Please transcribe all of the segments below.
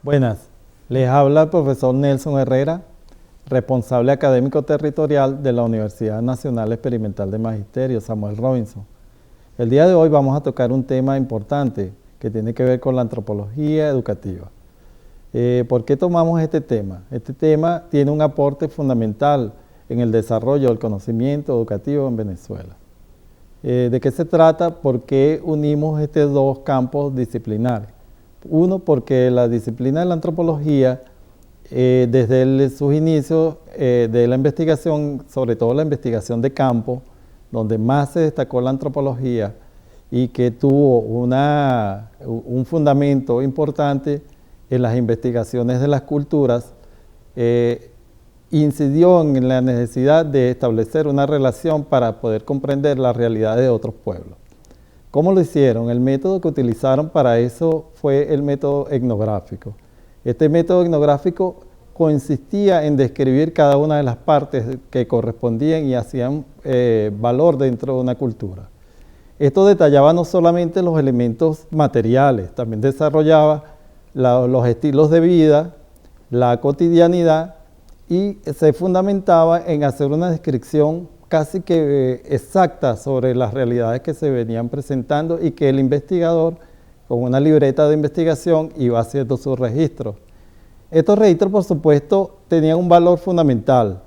Buenas, les habla el profesor Nelson Herrera, responsable académico territorial de la Universidad Nacional Experimental de Magisterio Samuel Robinson. El día de hoy vamos a tocar un tema importante que tiene que ver con la antropología educativa. ¿Por qué tomamos este tema? Este tema tiene un aporte fundamental en el desarrollo del conocimiento educativo en Venezuela. ¿De qué se trata? ¿Por qué unimos estos dos campos disciplinares? Uno, porque la disciplina de la antropología, desde sus inicios de la investigación, sobre todo la investigación de campo, donde más se destacó la antropología y que tuvo un fundamento importante en las investigaciones de las culturas, incidió en la necesidad de establecer una relación para poder comprender la realidad de otros pueblos. ¿Cómo lo hicieron? El método que utilizaron para eso fue el método etnográfico. Este método etnográfico consistía en describir cada una de las partes que correspondían y hacían valor dentro de una cultura. Esto detallaba no solamente los elementos materiales, también desarrollaba los estilos de vida, la cotidianidad, y se fundamentaba en hacer una descripción casi que exacta sobre las realidades que se venían presentando y que el investigador, con una libreta de investigación, iba haciendo sus registros. Estos registros, por supuesto, tenían un valor fundamental,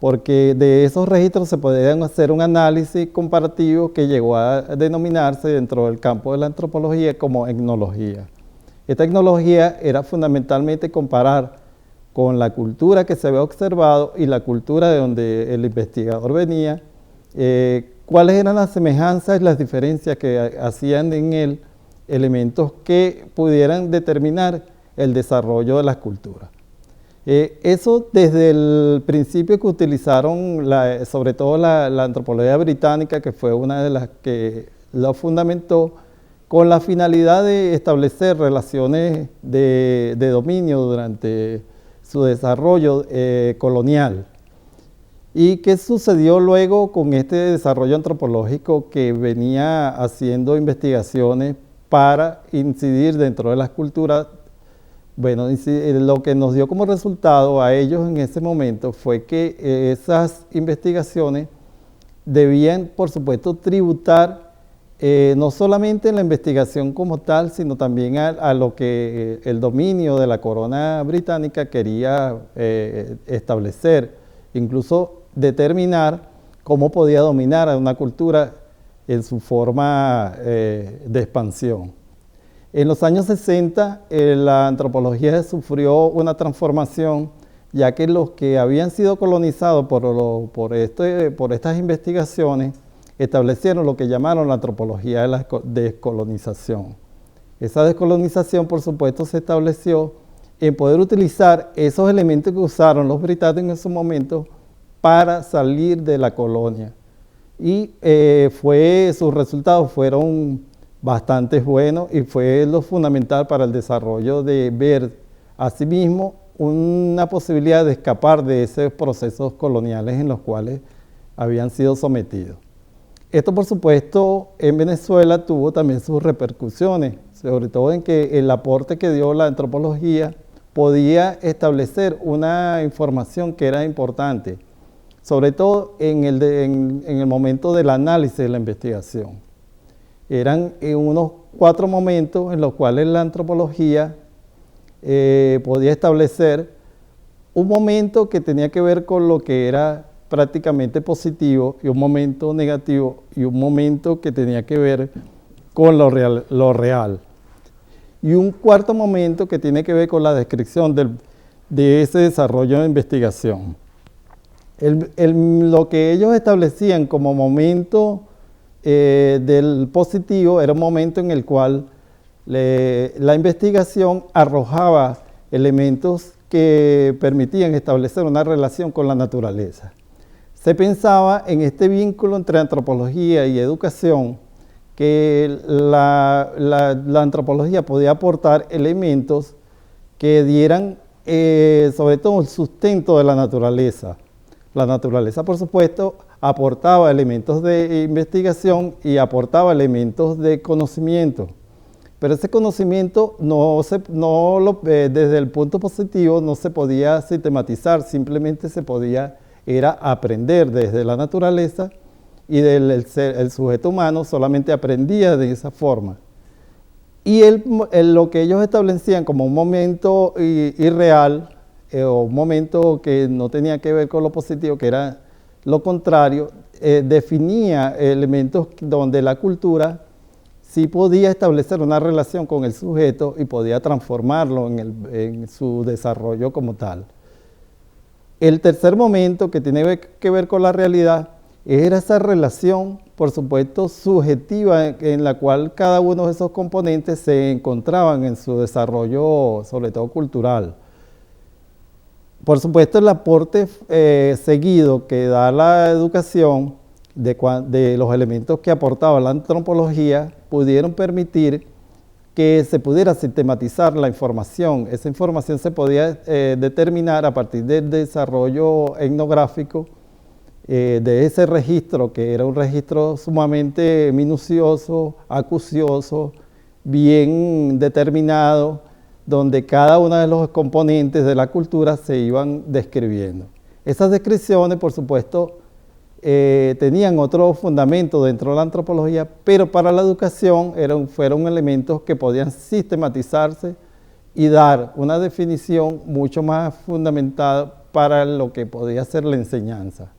porque de esos registros se podían hacer un análisis comparativo que llegó a denominarse dentro del campo de la antropología como etnología. Esta etnología era fundamentalmente comparar con la cultura que se había observado y la cultura de donde el investigador venía, cuáles eran las semejanzas y las diferencias que hacían en él elementos que pudieran determinar el desarrollo de las culturas. Eso desde el principio que utilizaron, sobre todo la antropología británica, que fue una de las que lo fundamentó, con la finalidad de establecer relaciones de dominio durante su desarrollo colonial. ¿Y qué sucedió luego con este desarrollo antropológico que venía haciendo investigaciones para incidir dentro de las culturas? Bueno, lo que nos dio como resultado a ellos en ese momento fue que esas investigaciones debían, por supuesto, tributar no solamente en la investigación como tal, sino también a lo que el dominio de la corona británica quería establecer, incluso determinar cómo podía dominar a una cultura en su forma de expansión. En los años 60, la antropología sufrió una transformación, ya que los que habían sido colonizados por estas investigaciones establecieron lo que llamaron la antropología de la descolonización. Esa descolonización, por supuesto, se estableció en poder utilizar esos elementos que usaron los británicos en su momento para salir de la colonia. Y sus resultados fueron bastante buenos y fue lo fundamental para el desarrollo de ver asimismo una posibilidad de escapar de esos procesos coloniales en los cuales habían sido sometidos. Esto, por supuesto, en Venezuela tuvo también sus repercusiones, sobre todo en que el aporte que dio la antropología podía establecer una información que era importante, sobre todo en el momento del análisis de la investigación. Eran unos 4 momentos en los cuales la antropología podía establecer un momento que tenía que ver con lo que era prácticamente positivo y un momento negativo y un momento que tenía que ver con lo real. Y un cuarto momento que tiene que ver con la descripción de ese desarrollo de investigación. Lo que ellos establecían como momento del positivo era un momento en el cual la investigación arrojaba elementos que permitían establecer una relación con la naturaleza. Se pensaba en este vínculo entre antropología y educación, que la antropología podía aportar elementos que dieran sobre todo el sustento de la naturaleza. La naturaleza, por supuesto, aportaba elementos de investigación y aportaba elementos de conocimiento. Pero ese conocimiento desde el punto positivo no se podía sistematizar, simplemente se podía era aprender desde la naturaleza y el sujeto humano solamente aprendía de esa forma. Y lo que ellos establecían como un momento irreal, o un momento que no tenía que ver con lo positivo, que era lo contrario, definía elementos donde la cultura sí podía establecer una relación con el sujeto y podía transformarlo en su desarrollo como tal. El tercer momento, que tiene que ver con la realidad, era esa relación, por supuesto, subjetiva en la cual cada uno de esos componentes se encontraban en su desarrollo, sobre todo cultural. Por supuesto, el aporte seguido que da la educación de los elementos que aportaba la antropología pudieron permitir que se pudiera sistematizar la información. Esa información se podía determinar a partir del desarrollo etnográfico de ese registro, que era un registro sumamente minucioso, acucioso, bien determinado, donde cada uno de los componentes de la cultura se iban describiendo. Esas descripciones, por supuesto, tenían otro fundamento dentro de la antropología, pero para la educación fueron elementos que podían sistematizarse y dar una definición mucho más fundamentada para lo que podía ser la enseñanza.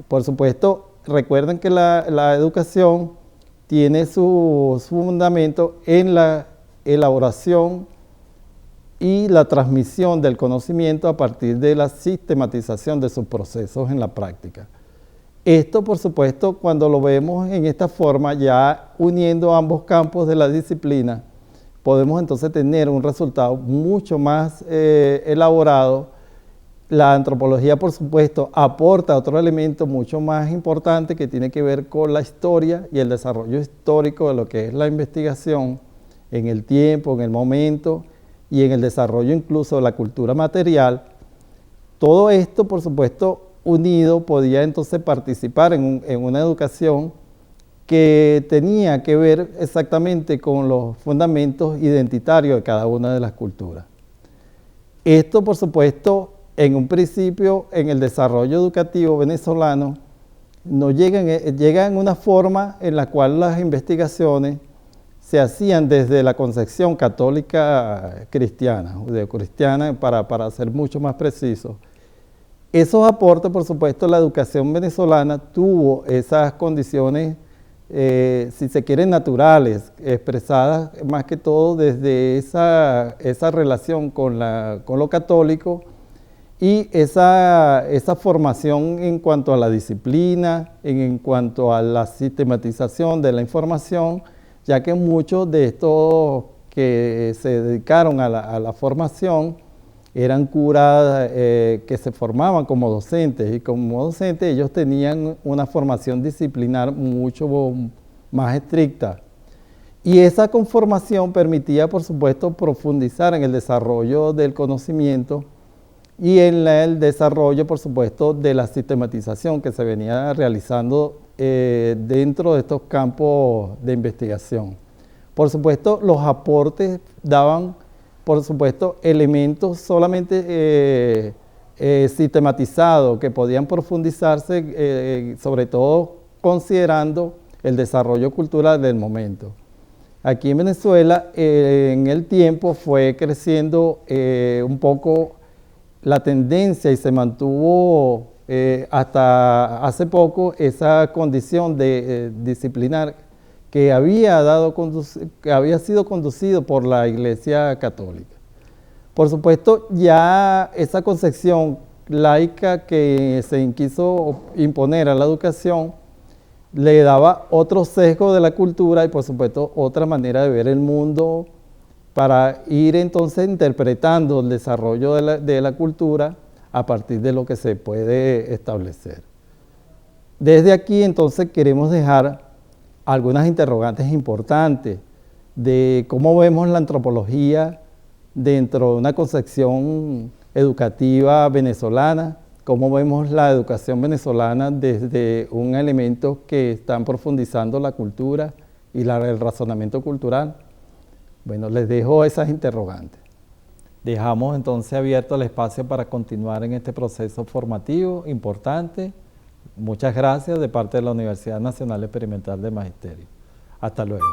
Por supuesto, recuerden que la educación tiene su fundamento en la elaboración y la transmisión del conocimiento a partir de la sistematización de sus procesos en la práctica. Esto, por supuesto, cuando lo vemos en esta forma, ya uniendo ambos campos de la disciplina, podemos entonces tener un resultado mucho más elaborado. La antropología, por supuesto, aporta otro elemento mucho más importante que tiene que ver con la historia y el desarrollo histórico de lo que es la investigación en el tiempo, en el momento y en el desarrollo incluso de la cultura material. Todo esto, por supuesto, unido, podía entonces participar en una educación que tenía que ver exactamente con los fundamentos identitarios de cada una de las culturas. Esto, por supuesto, en un principio, en el desarrollo educativo venezolano, llega en una forma en la cual las investigaciones se hacían desde la concepción católica cristiana, judeocristiana, para ser mucho más preciso. Esos aportes, por supuesto, la educación venezolana tuvo esas condiciones, si se quieren, naturales, expresadas más que todo desde esa relación con lo católico y esa formación en cuanto a la disciplina, en cuanto a la sistematización de la información, ya que muchos de estos que se dedicaron a la formación eran curas que se formaban como docentes, y como docentes ellos tenían una formación disciplinar mucho más estricta. Y esa conformación permitía, por supuesto, profundizar en el desarrollo del conocimiento y en el desarrollo, por supuesto, de la sistematización que se venía realizando dentro de estos campos de investigación. Por supuesto, los aportes daban, por supuesto, elementos solamente sistematizados que podían profundizarse, sobre todo considerando el desarrollo cultural del momento. Aquí en Venezuela, en el tiempo fue creciendo un poco la tendencia y se mantuvo hasta hace poco esa condición de disciplinar que había sido conducido por la Iglesia Católica. Por supuesto, ya esa concepción laica que se quiso imponer a la educación le daba otro sesgo de la cultura y, por supuesto, otra manera de ver el mundo para ir entonces interpretando el desarrollo de la cultura a partir de lo que se puede establecer. Desde aquí, entonces, queremos dejar algunas interrogantes importantes de cómo vemos la antropología dentro de una concepción educativa venezolana, cómo vemos la educación venezolana desde un elemento que están profundizando la cultura y el razonamiento cultural. Bueno, les dejo esas interrogantes. Dejamos entonces abierto el espacio para continuar en este proceso formativo importante. Muchas gracias de parte de la Universidad Nacional Experimental de Magisterio. Hasta luego.